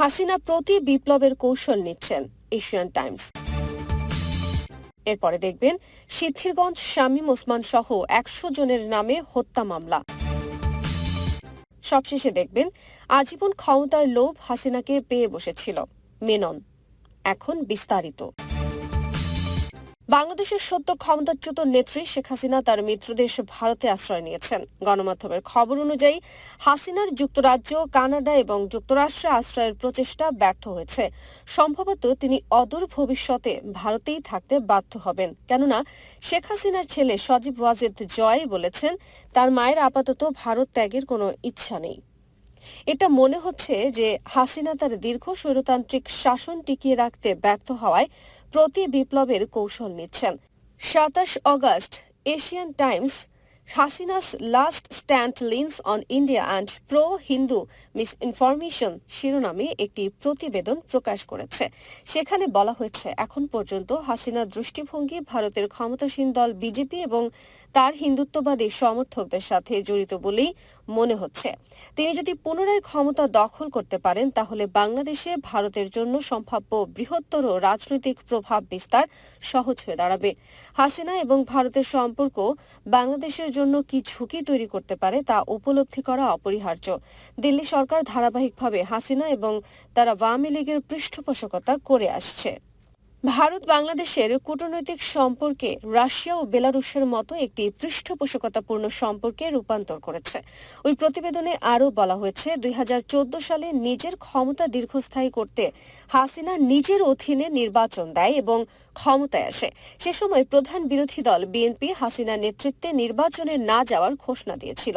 হাসিনা প্রতি বিপ্লবের কৌশল নিচ্ছেন, এশিয়ান টাইমস। এরপরে দেখবেন সিদ্ধিরগঞ্জ শামীম ওসমান সহ ১০০ জনের নামে হত্যা মামলা। সবশেষে দেখবেন আজীবন ক্ষমতার লোভ হাসিনাকে পেয়ে বসেছিল, মেনন। এখন বিস্তারিত। বাংলাদেশের সদ্য ক্ষমতাচ্যুত নেত্রী শেখ হাসিনা তার মিত্রদেশ ভারতে আশ্রয় নিয়েছেন। গণমাধ্যমের খবর অনুযায়ী হাসিনার যুক্তরাজ্য, কানাডা এবং যুক্তরাষ্ট্রে আশ্রয়ের প্রচেষ্টা ব্যর্থ হয়েছে। সম্ভবত তিনি অদূর ভবিষ্যতে ভারতেই থাকতে বাধ্য হবেন, কেননা শেখ হাসিনার ছেলে সজীব ওয়াজেদ জয় বলেছেন তার মায়ের আপাতত ভারত ত্যাগের কোনো ইচ্ছা নেই। এটা মনে হচ্ছে যে হাসিনা তার দীর্ঘ স্বৈরতান্ত্রিক শাসন টিকিয়ে রাখতে ব্যর্থ হওয়ায় প্রতি বিপ্লবের কৌশল নিচ্ছেন। ২৭ অগস্ট Asian Times Hasina's last stand leans on India and pro Hindu misinformation শিরোনামে একটি প্রতিবেদন প্রকাশ করেছে। সেখানে বলা হয়েছে, এখন পর্যন্ত হাসিনার দৃষ্টিভঙ্গি ভারতের ক্ষমতাসীন দল বিজেপি এবং তার হিন্দুত্ববাদী সমর্থকদের সাথে জড়িত বলেই মনে হচ্ছে। তিনি যদি পুনরায় ক্ষমতা দখল করতে পারেন তাহলে বাংলাদেশে ভারতের জন্য সম্ভাব্য বৃহত্তর রাজনৈতিক প্রভাব বিস্তার সহজ হয়ে দাঁড়াবে। হাসিনা এবং ভারতের সম্পর্ক বাংলাদেশের জন্য কি ঝুঁকি তৈরি করতে পারে তা উপলব্ধি করা অপরিহার্য। দিল্লি সরকার ধারাবাহিকভাবে হাসিনা এবং তার আওয়ামী লীগের পৃষ্ঠপোষকতা করে আসছে। ভারত বাংলাদেশের কূটনৈতিক সম্পর্কে রাশিয়া ও বেলারুশের মতো একটি পৃষ্ঠপোষকতাপূর্ণ সম্পর্কে রূপান্তর করেছে। ওই প্রতিবেদনে আরও বলা হয়েছে, ২০১৪ সালে নিজের ক্ষমতা দীর্ঘস্থায়ী করতে হাসিনা নিজের অধীনে নির্বাচন দেয় এবং ক্ষমতায় আসে। সে সময় প্রধান বিরোধী দল বিএনপি হাসিনার নেতৃত্বে নির্বাচনে না যাওয়ার ঘোষণা দিয়েছিল।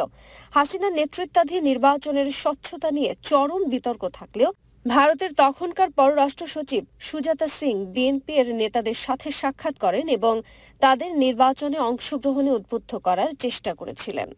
হাসিনার নেতৃত্বাধীন নির্বাচনের স্বচ্ছতা নিয়ে চরম বিতর্ক থাকলেও ভারতের তখনকার পররাষ্ট্র সচিব সুজাতা সিং বিএনপি এর নেতাদের সাথে সাক্ষাৎ করেন এবং তাদের নির্বাচনে অংশগ্রহণে উদ্বুদ্ধ করার চেষ্টা করেছিলেন।